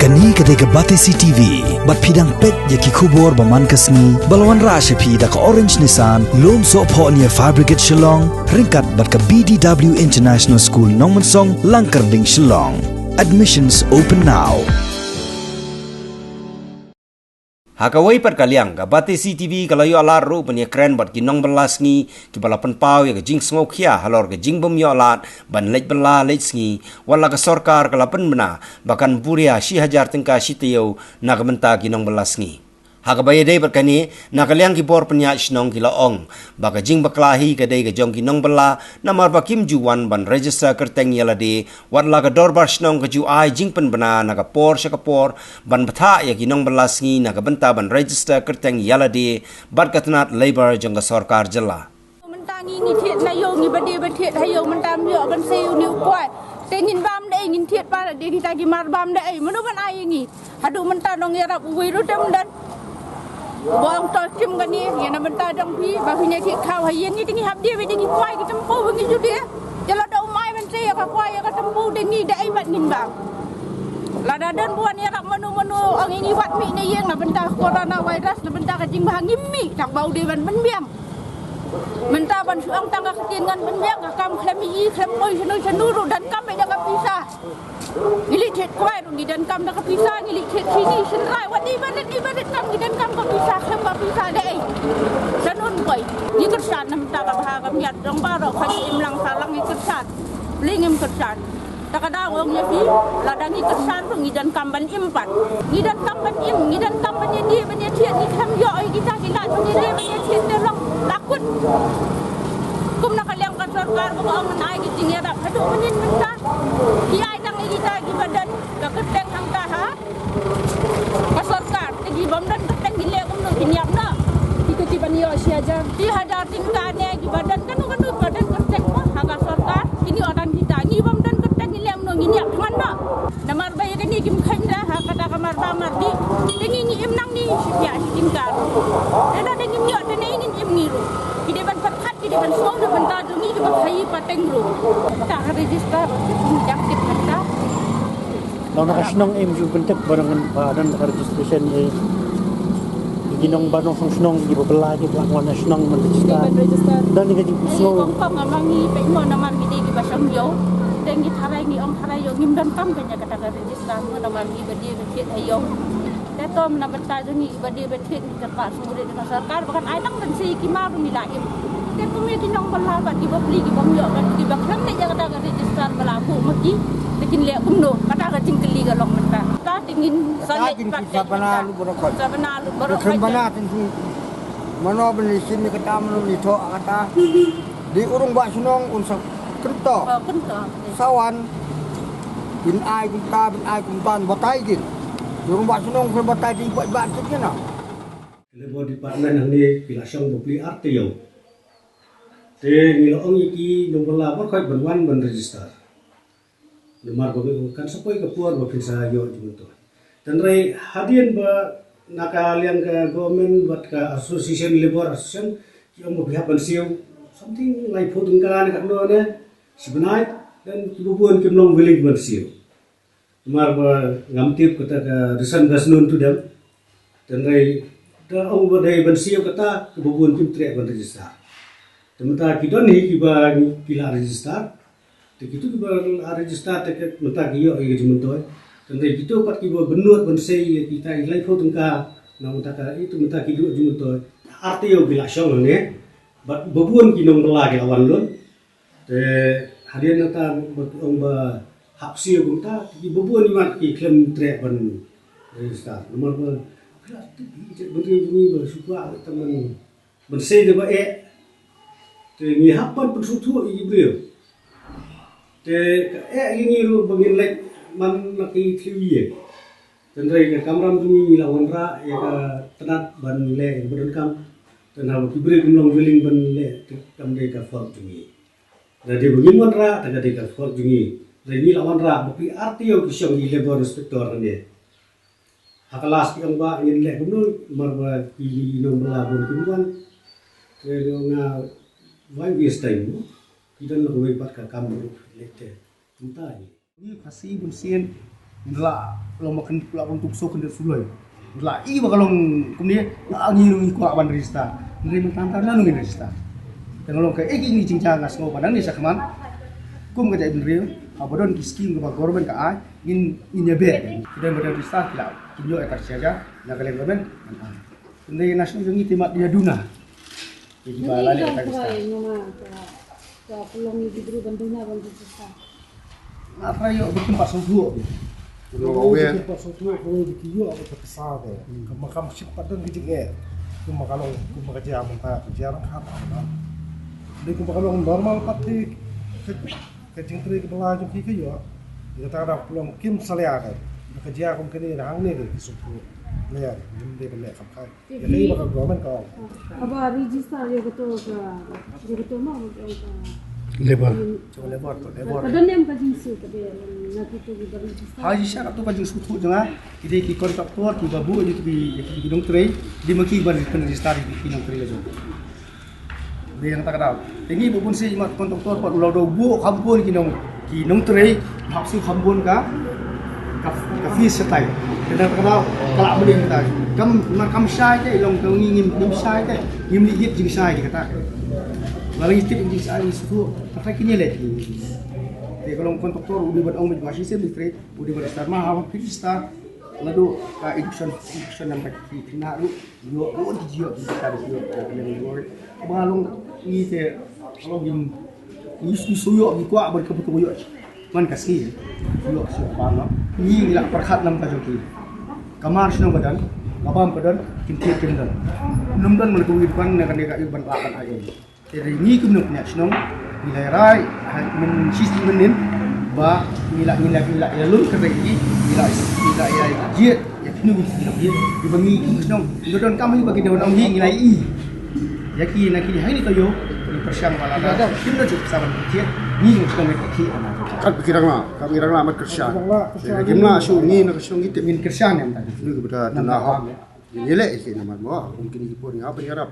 Kani kadega Batesi TV, bat pidang pet yaki kubor baman kasni, balawan rasha pi da ka Orange Nissan, lom so po niya Fire Brigade Shillong, ringkat bat ka BDW International School Nongmansong, Langkarding Shillong. Admissions open now. Hakawai per kaliang ka Batesi TV kalayo alar ro pania kren bat kinong belas ngi ki balapan pau ya ka jing sngok khia halor ka jing bom yo lat ban lej bela lej ngi wala ka sarkar kalapan bena bakan puria si hajar tengka sitio na ka menta kinong belas ngi hakabaya dei berkani na kaliang ki bor penya snong ki laong baka jing baklahi ka dei ka jong kinong bela na mar bakim juwan ban register kerteng yala de wala ka dorbar snong ka ju ai jing pen bena na ka por syakapor ban batha ya kinong belas ngi na ka benta ban register kerteng yala de bat katnat labor jong ka sarkar jela mentangi ni thiet na yo ni bade bethet hayo mentam yo ban seu ni ukwai tengin bam de ngin thiet pa de kita ki mar bam de menu ban ai ngi hadu mentan dong yarap wi ru dem dan bong to kim gani yana mentan dong pi ba hinya thiet khaw hayen ni tingi hab dia be tingi kwai ki tempu ngi ju dia jala do mai ban se ka kwai ka tempu de ngi de ai bat ngin bang lada dan buan yarap menu ang ini wat mi ne yeng na bentah corona virus na bentah ka jing bahang mi tak bau de ban biam mentah ban suang tangga ketingan benjang kam klemi klem boy senu dan kam ada kapisa ngilik chet kwai ru dan kam da kapisa ngilik chet sini senrai wat ibadat kam dan kam kapisa klem kapisa dei senun boy ni kersan mentah ka bahagam yat dong baro khani imlang salang ni kersan lingim kersan takada wong nya fi ladang ni kersan ru dan kam ban impat dan kam ban dan kam ban dia ban thiet ni kam yo ai kita hilat ban dia ban thiet terong takut kum nak kaliang kan sarkar ko ang nai ki tingi da hadu menin menta ki ai tang kita ki badan ka keteng angka ha ka sarkar ki bom dan keteng gile kum no kinyap na ki ban yo si aja ki hadar tingka ne ki badan kan badan keteng mah ka sarkar ini orang kita ni bom dan keteng gile no kinyap man na namar bay ka ni kim khain da ha kata kamar ba mar di tingi ni im nang ni si ya si tingka ada dengi yo de ne ingin im ni ru kita ban perkat kita ban suang de benta dumi kita khai pateng ru tak register jak tip benta law nakasnong im ju bentek barangan badan registration e ginong banong song snong di babela di pelakon nasional register dan di so kong ngamangi pe mo naman gidi ki basam yo deng ki tharai ni ong tharai yo ngim dan kam kanya kata register mo naman gi badi bethet ayo Dato menabenta jungi ibadi bethet ni tempat sumber dengan sarkar bahkan ai tang ben si ki ma mi laim te pumi ki nong bala ba ki bobli ki bom yo kan ki bakram ne jaga daga register bala ku maki lekin le umno kata ka tingkeli ga long menta ta tingin sale pat sabana lu borokot kembana tinggi mano beli sini kata mano ni tho kata di urung ba sunong unsa kento sawan bin ai kun tan batai gin Durung buat senang kalau batai di buat sikit na. Kalau department ni bila song beli arti yo. Te ngilo ong iki nombor lapor kau banwan ban register. Nomor bagi kan sepoi kepuar bagi saya yo juto. Dan rai hadian ba nakalian ke government buat ke association labor association ki ong bagi ban siu something like photung kan kat no ne sebenai dan kibubuan kimlong willing ban siu. Mar ngamtip kata ka resan gasnun tu dam dan rai da au badai ban siu kata kebubun kim trek ban register temata kidon ni kiba kila register te kitu kiba register te mata kiyo ai jumuntoy dan rai kitu pat kiba benut ban sei kita ilai photung ka na mata ka itu mata kidu jumuntoy arti yo bila syong ne bat bubun kinong lagi awan lun te hadian nata ong ba hapsi aku ta ki bubuan ni mat ki klem trek ban register nomor ba kala tu je beri ni ba suka teman ban sei de ba te ni hapan persutu i brio te ni ru bangin lek man naki kliye dan rai ka kamram tu ni lawan ra ya ka tenat ban le badan kam dan ha ki bri kumlong wiling ban le kam de ka for tu ni jadi begin man ra ta ka for tu ni Reni lawan ra bukti arti yo kisyong di labor inspector ni. Hakalas ki ang ba ngin le kuno marba ki no malabon kimwan. Pero nga why waste time mo? Kita lo way pat ka kamro lete. Entah ni. Ni pasti bunsian Nila lo makan pula untuk so kendet sulai. Nila I bakalong kemudian angi nungi kuak ban register. Nri mentang nungi register. Dan lo kayak ini cincang ngas ngo padang ni sakman. Kum kerja Nri abadon kiskim ke government ka ai in be. Dan badan register kila kinyo ekar siaga nakalen government. Nri nasional jungi timat dia duna. Jadi balale ekar register. Ka pelong ni diberi banduna bantu susah. Apa yo bertempat suhu. Tempat suhu kalau dikiyo apa terkesal deh. Makam sifat dan gijek cuma kalau kerja mentah jarang apa. Dia kalau normal pati kecing teri kebelah juga kiyo. Dia tak ada pelong kim salia kan. Kerja aku kini hang ni ke suhu. Lihat, dia boleh kapal. Jadi bakal government kau. Apa register dia betul mah Labor. Coba labor. Kadang yang kaji su tapi nak itu register. Haji syarat tu kaji sutu jangan. Jadi ki kontraktor ki babu itu ki bidang teri di maki bar register di bidang teri aja. Dia yang tak ada. Tinggi pun si mat kontraktor pat ulau do bu kampun ki nong teri hapsu kampun ka fees setai. Dan kalau kelak beli kita, kam syai ke, long kau ngim syai ke, ngim lihat jing syai dikata. Lalu istri jing syai itu, apa kini leh? Jadi kalau kontraktor udah buat orang masih sebetulnya, udah buat start mahal, kita lalu induction yang pakai kena lu, yo dijio kita dijio yang luar. Balong ini te, kalau ngim suyo gikuat berkebutuhan yo. Man kasih, yo siapa no? Ini nilai perkat nam kajoki. Kamar senang badan, kapam badan, kintir kindan. Numdan melakukan depan dengan dia iban lakan ayam. Jadi ini kumno punya senang nilai rai, men sistem menin, ba nilai lalu kerja nilai jet, ya kini jet, dibangi senang. Numdan kami bagi daun orang nilai I. Yaki nak kini hari ni tayo, persiang balada. Kita cukup sabar jet, ni senang mereka kami orang lama kerja. Gimana sih ni nak kerja kita min kerjaan yang tadi. Ini kebetulan nak ini leh sih nama mungkin ibu ni apa diharap.